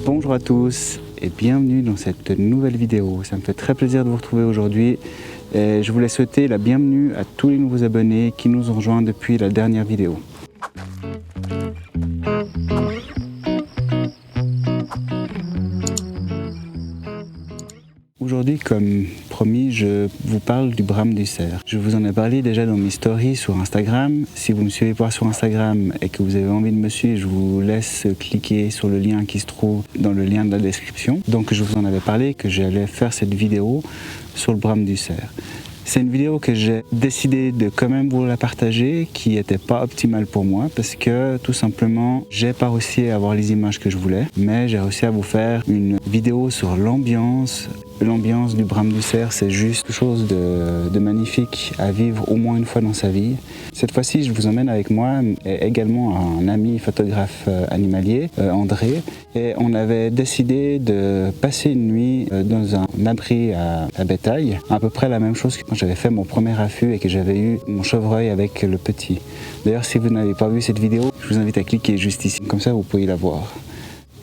Bonjour à tous et bienvenue dans cette nouvelle vidéo. Ça me fait très plaisir de vous retrouver aujourd'hui et je voulais souhaiter la bienvenue à tous les nouveaux abonnés qui nous ont rejoints depuis la dernière vidéo. Aujourd'hui, comme promis, je vous parle du brame du cerf. Je vous en ai parlé déjà dans mes stories sur Instagram. Si vous me suivez pas sur Instagram et que vous avez envie de me suivre, je vous laisse cliquer sur le lien qui se trouve dans le lien de la description. Donc je vous en avais parlé que j'allais faire cette vidéo sur le brame du cerf. C'est une vidéo que j'ai décidé de quand même vous la partager, qui n'était pas optimale pour moi parce que tout simplement j'ai pas réussi à avoir les images que je voulais, mais j'ai réussi à vous faire une vidéo sur l'ambiance. L'ambiance du brame du cerf, c'est juste quelque chose de magnifique à vivre au moins une fois dans sa vie. Cette fois-ci, je vous emmène avec moi et également un ami photographe animalier, André, et on avait décidé de passer une nuit dans un abri à bétail, à peu près la même chose que quand j'avais fait mon premier affût et que j'avais eu mon chevreuil avec le petit. D'ailleurs, si vous n'avez pas vu cette vidéo, je vous invite à cliquer juste ici, comme ça vous pouvez la voir.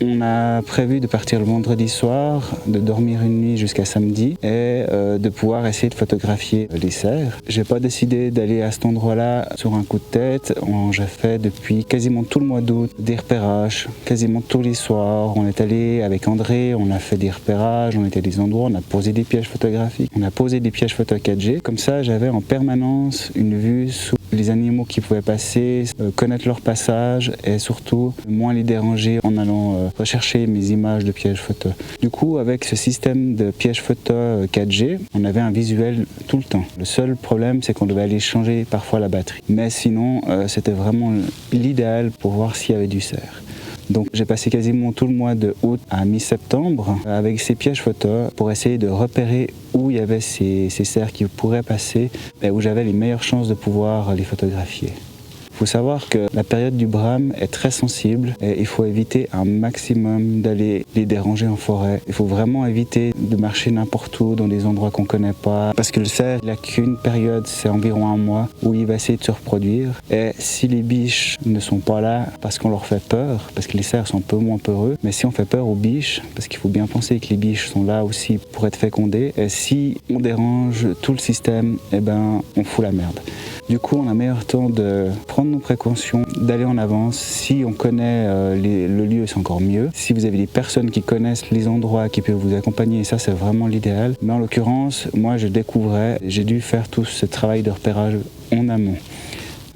On a prévu de partir le vendredi soir, de dormir une nuit jusqu'à samedi et de pouvoir essayer de photographier les cerfs. J'ai pas décidé d'aller à cet endroit-là sur un coup de tête. J'ai fait depuis quasiment tout le mois d'août des repérages, quasiment tous les soirs. On est allé avec André, on a fait des repérages, on était à des endroits, on a posé des pièges photographiques, on a posé des pièges photo 4G. Comme ça, j'avais en permanence une vue sur les animaux qui pouvaient passer, connaître leur passage et surtout moins les déranger en allant rechercher mes images de pièges photo. Du coup, avec ce système de pièges photo 4G, on avait un visuel tout le temps. Le seul problème, c'est qu'on devait aller changer parfois la batterie. Mais sinon, c'était vraiment l'idéal pour voir s'il y avait du cerf. Donc j'ai passé quasiment tout le mois de août à mi-septembre avec ces pièges photo pour essayer de repérer où il y avait ces cerfs qui pourraient passer et où j'avais les meilleures chances de pouvoir les photographier. Il faut savoir que la période du brame est très sensible et il faut éviter un maximum d'aller les déranger en forêt. Il faut vraiment éviter de marcher n'importe où dans des endroits qu'on ne connaît pas parce que le cerf, il n'a qu'une période, c'est environ un mois, où il va essayer de se reproduire. Et si les biches ne sont pas là parce qu'on leur fait peur, parce que les cerfs sont un peu moins peureux, mais si on fait peur aux biches, parce qu'il faut bien penser que les biches sont là aussi pour être fécondées, et si on dérange tout le système, eh ben, on fout la merde. Du coup, on a meilleur temps de prendre nos précautions, d'aller en avance. Si on connaît le lieu, c'est encore mieux. Si vous avez des personnes qui connaissent les endroits, qui peuvent vous accompagner, ça c'est vraiment l'idéal. Mais en l'occurrence, moi je découvrais, j'ai dû faire tout ce travail de repérage en amont.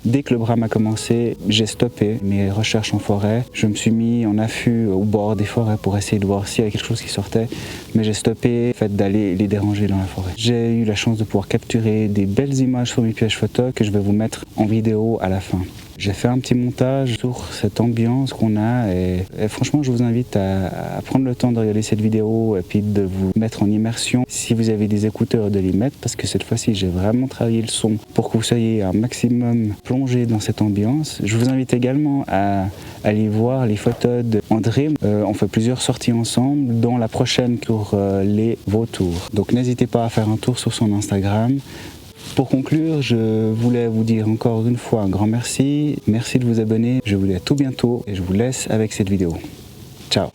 Dès que le brame a commencé, j'ai stoppé mes recherches en forêt. Je me suis mis en affût au bord des forêts pour essayer de voir s'il y avait quelque chose qui sortait. Mais j'ai stoppé le fait d'aller les déranger dans la forêt. J'ai eu la chance de pouvoir capturer des belles images sur mes pièges photo que je vais vous mettre en vidéo à la fin. J'ai fait un petit montage sur cette ambiance qu'on a et franchement je vous invite à prendre le temps de regarder cette vidéo et puis de vous mettre en immersion. Si vous avez des écouteurs, de les mettre parce que cette fois-ci j'ai vraiment travaillé le son pour que vous soyez un maximum plongé dans cette ambiance. Je vous invite également à aller voir les photos d'André. On fait plusieurs sorties ensemble dont la prochaine pour les vautours. Donc n'hésitez pas à faire un tour sur son Instagram. Pour conclure, je voulais vous dire encore une fois un grand merci. Merci de vous abonner. Je vous dis à tout bientôt et je vous laisse avec cette vidéo. Ciao!